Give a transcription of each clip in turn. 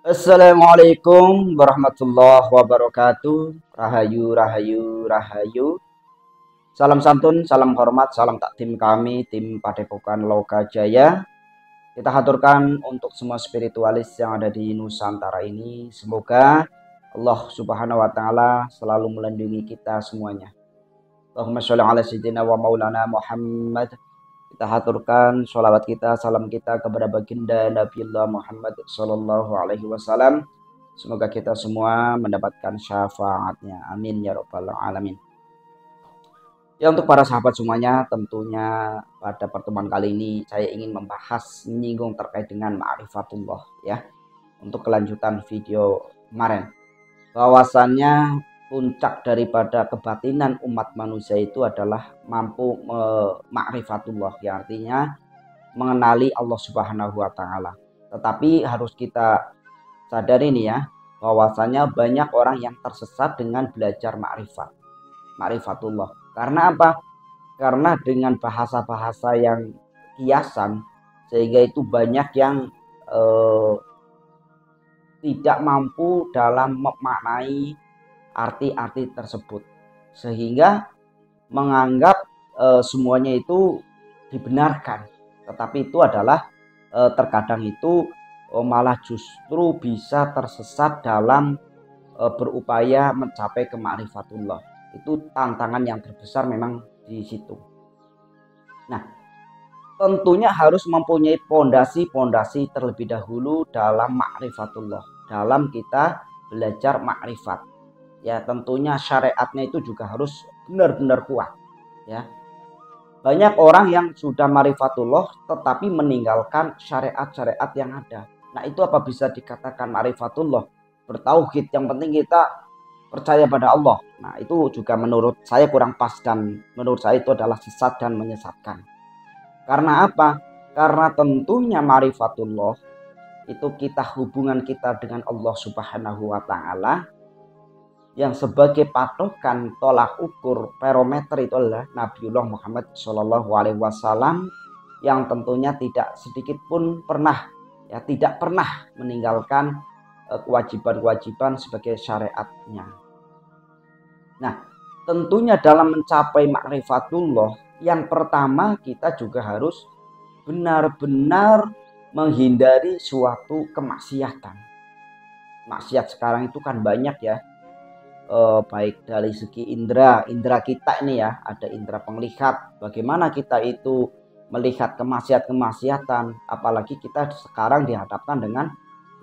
Assalamualaikum warahmatullahi wabarakatuh. Rahayu, rahayu, rahayu. Salam santun, salam hormat, salam takdim kami, tim Padepokan Loka Jaya. Kita haturkan untuk semua spiritualis yang ada di Nusantara ini. Semoga Allah Subhanahu wa Ta'ala selalu melindungi kita semuanya. Allahumma sholli ala sayyidina wa maulana Muhammad. Kita haturkan sholawat kita, salam kita kepada baginda Nabiullah Muhammad Sallallahu Alaihi Wasallam. Semoga kita semua mendapatkan syafaatnya. Amin ya robbal alamin. Ya, untuk para sahabat semuanya, tentunya pada pertemuan kali ini saya ingin membahas menyinggung terkait dengan ma'rifatullah ya. Untuk kelanjutan video kemarin, bahwasannya puncak daripada kebatinan umat manusia itu adalah mampu ma'rifatullah, yang artinya mengenali Allah Subhanahu wa Ta'ala. Tetapi harus kita sadari nih ya, bahwasanya banyak orang yang tersesat dengan belajar ma'rifatullah. Karena apa? Karena dengan bahasa-bahasa yang kiasan, sehingga itu banyak yang tidak mampu dalam memaknai arti-arti tersebut, sehingga menganggap semuanya itu dibenarkan. Tetapi itu adalah terkadang itu malah justru bisa tersesat dalam berupaya mencapai kema'rifatullah. Itu tantangan yang terbesar memang di situ. Nah, tentunya harus mempunyai pondasi-pondasi terlebih dahulu dalam ma'rifatullah, dalam kita belajar ma'rifat. Ya, tentunya syariatnya itu juga harus benar-benar kuat ya. Banyak orang yang sudah ma'rifatullah tetapi meninggalkan syariat-syariat yang ada. Nah, itu apa bisa dikatakan ma'rifatullah? Bertauhid, yang penting kita percaya pada Allah. Nah, itu juga menurut saya kurang pas, dan menurut saya itu adalah sesat dan menyesatkan. Karena apa? Karena tentunya ma'rifatullah itu hubungan kita dengan Allah Subhanahu wa Ta'ala, yang sebagai patokan tolak ukur barometer itu adalah Nabiullah Muhammad Shallallahu Alaihi Wasallam, yang tentunya tidak sedikit pun tidak pernah meninggalkan kewajiban-kewajiban sebagai syariatnya. Nah, tentunya dalam mencapai ma'rifatullah, yang pertama kita juga harus benar-benar menghindari suatu kemaksiatan. Maksiat sekarang itu kan banyak ya, baik dari segi indera kita ini ya, ada indera penglihat. Bagaimana kita itu melihat kemaksiatan, apalagi kita sekarang dihadapkan dengan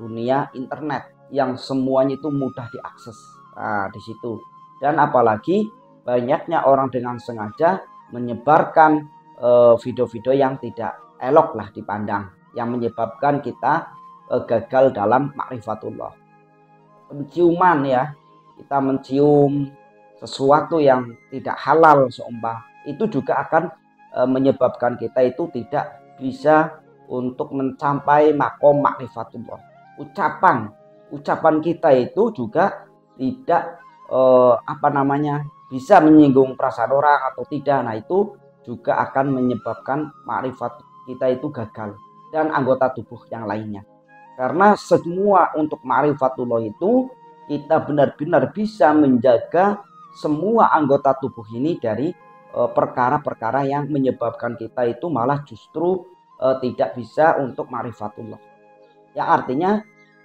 dunia internet yang semuanya itu mudah diakses. Nah, di situ. Dan apalagi banyaknya orang dengan sengaja menyebarkan video-video yang tidak elok lah dipandang, yang menyebabkan kita gagal dalam ma'rifatullah. Penciuman ya, kita mencium sesuatu yang tidak halal seumpama, itu juga akan menyebabkan kita itu tidak bisa untuk mencapai makom ma'rifatullah. Ucapan kita itu juga tidak bisa menyinggung perasaan orang atau tidak. Nah, itu juga akan menyebabkan ma'rifat kita itu gagal, dan anggota tubuh yang lainnya. Karena semua untuk ma'rifatullah itu kita benar-benar bisa menjaga semua anggota tubuh ini dari perkara-perkara yang menyebabkan kita itu malah justru tidak bisa untuk ma'rifatullah, yang artinya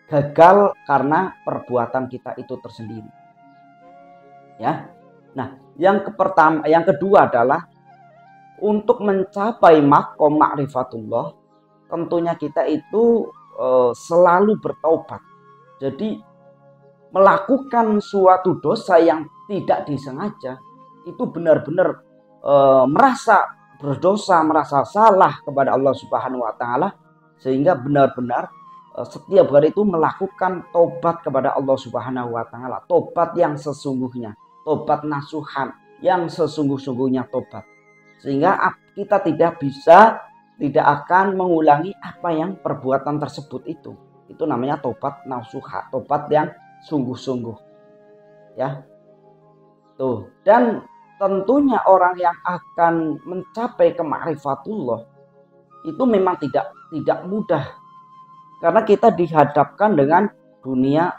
gagal karena perbuatan kita itu tersendiri ya. Nah, yang kedua adalah untuk mencapai makom ma'rifatullah, tentunya kita itu selalu bertaubat. Jadi melakukan suatu dosa yang tidak disengaja, itu benar-benar merasa berdosa, merasa salah kepada Allah Subhanahu wa Ta'ala, sehingga benar-benar setiap hari itu melakukan tobat kepada Allah Subhanahu wa Ta'ala, tobat yang sesungguhnya, tobat nasuhan yang sesungguh-sungguhnya tobat, sehingga kita tidak akan mengulangi apa yang perbuatan tersebut itu namanya tobat nasuha, tobat yang sungguh-sungguh ya. Tuh, dan tentunya orang yang akan mencapai kema'rifatullah itu memang tidak mudah, karena kita dihadapkan dengan dunia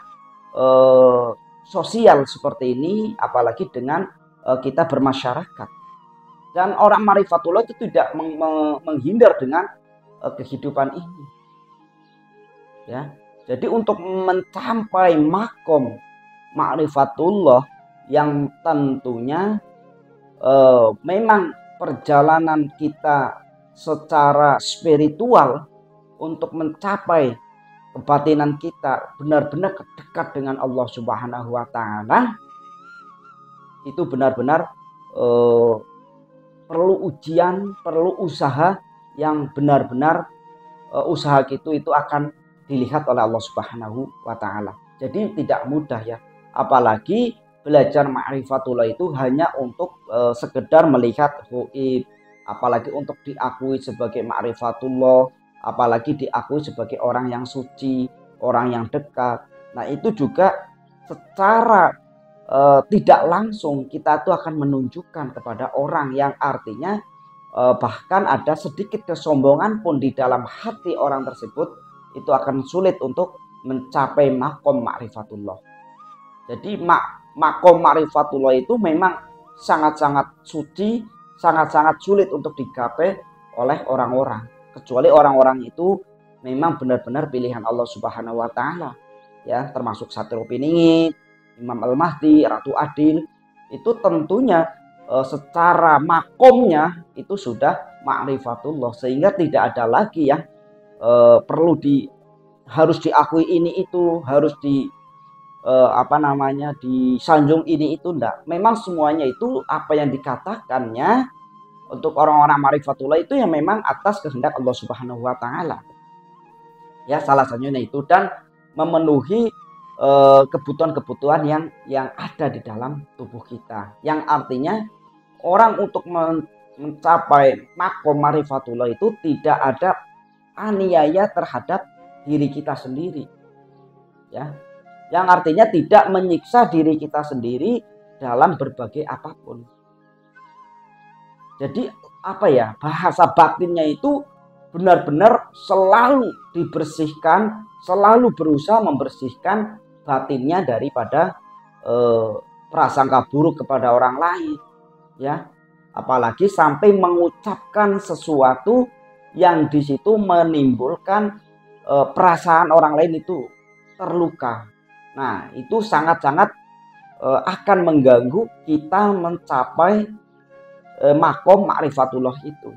sosial seperti ini, apalagi dengan kita bermasyarakat. Dan orang ma'rifatullah itu tidak menghindar dengan kehidupan ini. Ya, jadi untuk mencapai makom ma'rifatullah yang tentunya memang perjalanan kita secara spiritual untuk mencapai kebatinan kita benar-benar dekat dengan Allah Subhanahu wa Ta'ala, itu benar-benar perlu ujian, perlu usaha yang benar-benar usaha itu akan dilihat oleh Allah Subhanahu wa Ta'ala. Jadi tidak mudah ya, apalagi belajar ma'rifatullah itu hanya untuk sekedar melihat ghaib, apalagi untuk diakui sebagai ma'rifatullah, apalagi diakui sebagai orang yang suci, orang yang dekat. Nah itu juga secara tidak langsung kita tuh akan menunjukkan kepada orang, yang artinya bahkan ada sedikit kesombongan pun di dalam hati orang tersebut, itu akan sulit untuk mencapai makom ma'rifatullah. Jadi makom ma'rifatullah itu memang sangat-sangat suci, sangat-sangat sulit untuk digapai oleh orang-orang, kecuali orang-orang itu memang benar-benar pilihan Allah Subhanahu wa Ta'ala, ya, termasuk Satrul Piningit, Imam Al-Mahdi, Ratu Adil. Itu tentunya secara makomnya itu sudah ma'rifatullah, sehingga tidak ada lagi yang perlu harus diakui ini itu, harus disanjung ini itu, enggak. Memang semuanya itu apa yang dikatakannya untuk orang-orang ma'rifatullah itu yang memang atas kehendak Allah Subhanahu wa Ta'ala. Ya, salah satunya itu, dan memenuhi kebutuhan-kebutuhan yang ada di dalam tubuh kita. Yang artinya orang untuk mencapai makom ma'rifatullah itu tidak ada aniaya terhadap diri kita sendiri. Ya. Yang artinya tidak menyiksa diri kita sendiri dalam berbagai apapun. Jadi bahasa batinnya itu benar-benar selalu dibersihkan, selalu berusaha membersihkan batinnya daripada prasangka buruk kepada orang lain, ya. Apalagi sampai mengucapkan sesuatu yang di situ menimbulkan perasaan orang lain itu terluka. Nah, itu sangat-sangat akan mengganggu kita mencapai makom ma'rifatullah itu.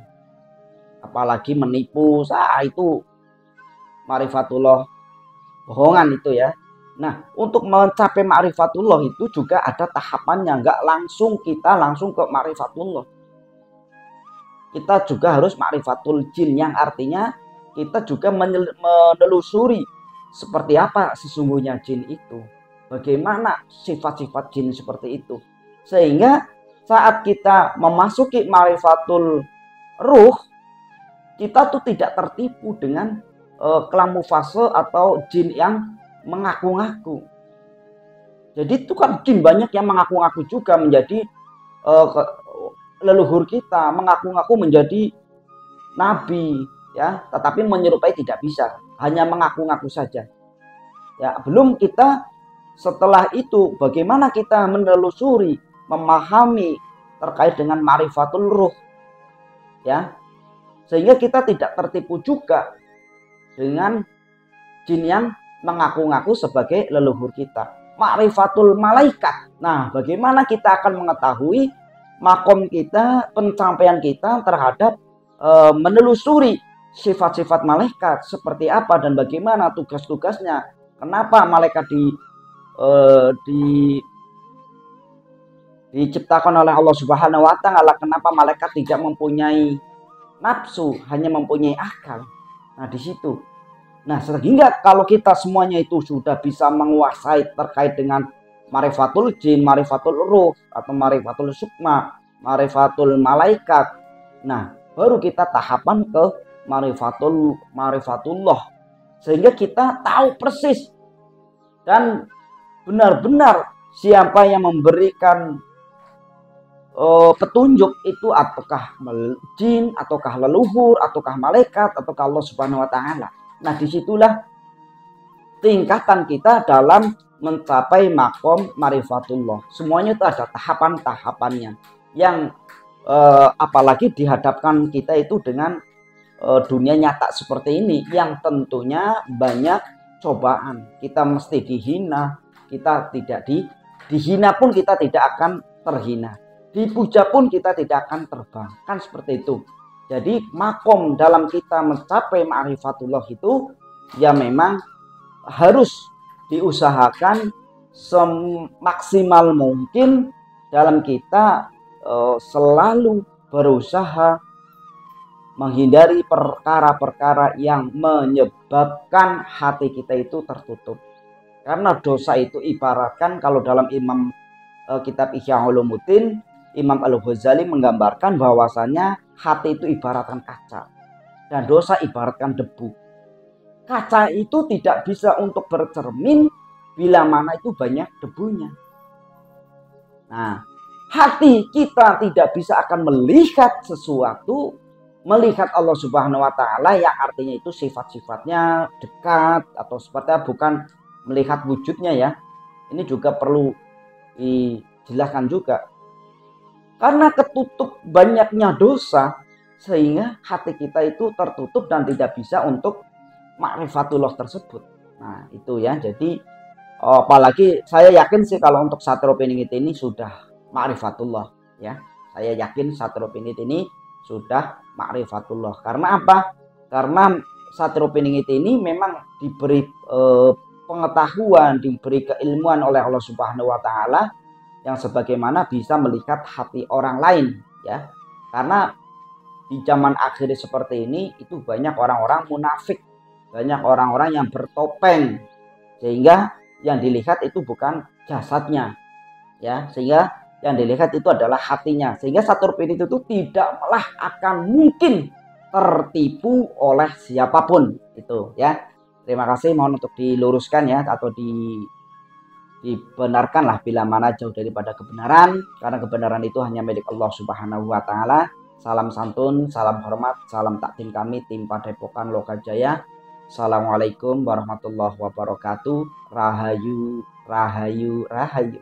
Apalagi menipu, itu ma'rifatullah bohongan itu ya. Nah, untuk mencapai ma'rifatullah itu juga ada tahapannya, nggak langsung kita langsung ke ma'rifatullah. Kita juga harus ma'rifatul jin, yang artinya kita juga menelusuri seperti apa sesungguhnya jin itu, bagaimana sifat-sifat jin seperti itu, sehingga saat kita memasuki ma'rifatul ruh, kita tuh tidak tertipu dengan kelamufase atau jin yang mengaku-ngaku. Jadi itu kan jin banyak yang mengaku-ngaku juga menjadi leluhur kita, mengaku-ngaku menjadi nabi, ya, tetapi menyerupai tidak bisa, hanya mengaku-ngaku saja. Ya, belum kita setelah itu bagaimana kita menelusuri, memahami terkait dengan ma'rifatul ruh, ya, sehingga kita tidak tertipu juga dengan jin yang mengaku-ngaku sebagai leluhur kita. Ma'rifatul malaikat. Nah, bagaimana kita akan mengetahui makom kita, pencapaian kita terhadap menelusuri sifat-sifat malaikat seperti apa dan bagaimana tugas-tugasnya. Kenapa malaikat diciptakan oleh Allah Subhanahu wa Ta'ala? Kenapa malaikat tidak mempunyai nafsu, hanya mempunyai akal? Nah, di situ. Nah, sehingga kalau kita semuanya itu sudah bisa menguasai terkait dengan ma'rifatul jin, ma'rifatul ruh, atau ma'rifatul sukma, ma'rifatul malaikat. Nah, baru kita tahapan ke ma'rifatullah, sehingga kita tahu persis dan benar-benar siapa yang memberikan petunjuk itu, ataukah jin, ataukah leluhur, ataukah malaikat, ataukah Allah Subhanahu wa Ta'ala. Nah, disitulah tingkatan kita dalam mencapai makom marifatullah. Semuanya itu ada tahapan-tahapannya yang apalagi dihadapkan kita itu dengan dunia nyata seperti ini yang tentunya banyak cobaan. Kita mesti dihina, kita tidak dihina pun kita tidak akan terhina. Dipuja pun kita tidak akan terbang. Kan seperti itu. Jadi makom dalam kita mencapai ma'rifatullah itu ya memang harus diusahakan semaksimal mungkin dalam kita selalu berusaha menghindari perkara-perkara yang menyebabkan hati kita itu tertutup. Karena dosa itu ibaratkan kalau dalam kitab Ihya Ulumuddin, Imam Al-Ghazali menggambarkan bahwasanya hati itu ibaratkan kaca dan dosa ibaratkan debu. Kaca itu tidak bisa untuk bercermin bila mana itu banyak debunya. Nah, hati kita tidak bisa akan melihat sesuatu, melihat Allah Subhanahu wa taala yang artinya itu sifat-sifatnya dekat atau sepertinya, bukan melihat wujudnya ya. Ini juga perlu dijelaskan juga. Karena ketutup banyaknya dosa sehingga hati kita itu tertutup dan tidak bisa untuk ma'rifatullah tersebut. Nah, itu ya. Jadi apalagi saya yakin sih kalau untuk Satrio Piningit ini sudah ma'rifatullah ya. Saya yakin Satrio Piningit ini sudah ma'rifatullah. Karena apa? Karena Satrio Piningit ini memang diberi pengetahuan, diberi keilmuan oleh Allah Subhanahu wa taala yang sebagaimana bisa melihat hati orang lain ya. Karena di zaman akhir seperti ini itu banyak orang-orang munafik, banyak orang-orang yang bertopeng sehingga yang dilihat itu bukan jasadnya ya, sehingga yang dilihat itu adalah hatinya, sehingga Satrio Piningit itu tidaklah akan mungkin tertipu oleh siapapun itu ya. Terima kasih, mohon untuk diluruskan ya, atau dibenarkanlah bila mana jauh daripada kebenaran, karena kebenaran itu hanya milik Allah Subhanahu wa taala. Salam santun, salam hormat, salam takdim kami tim Padepokan Lokajaya. Assalamualaikum warahmatullahi wabarakatuh. Rahayu, rahayu, rahayu.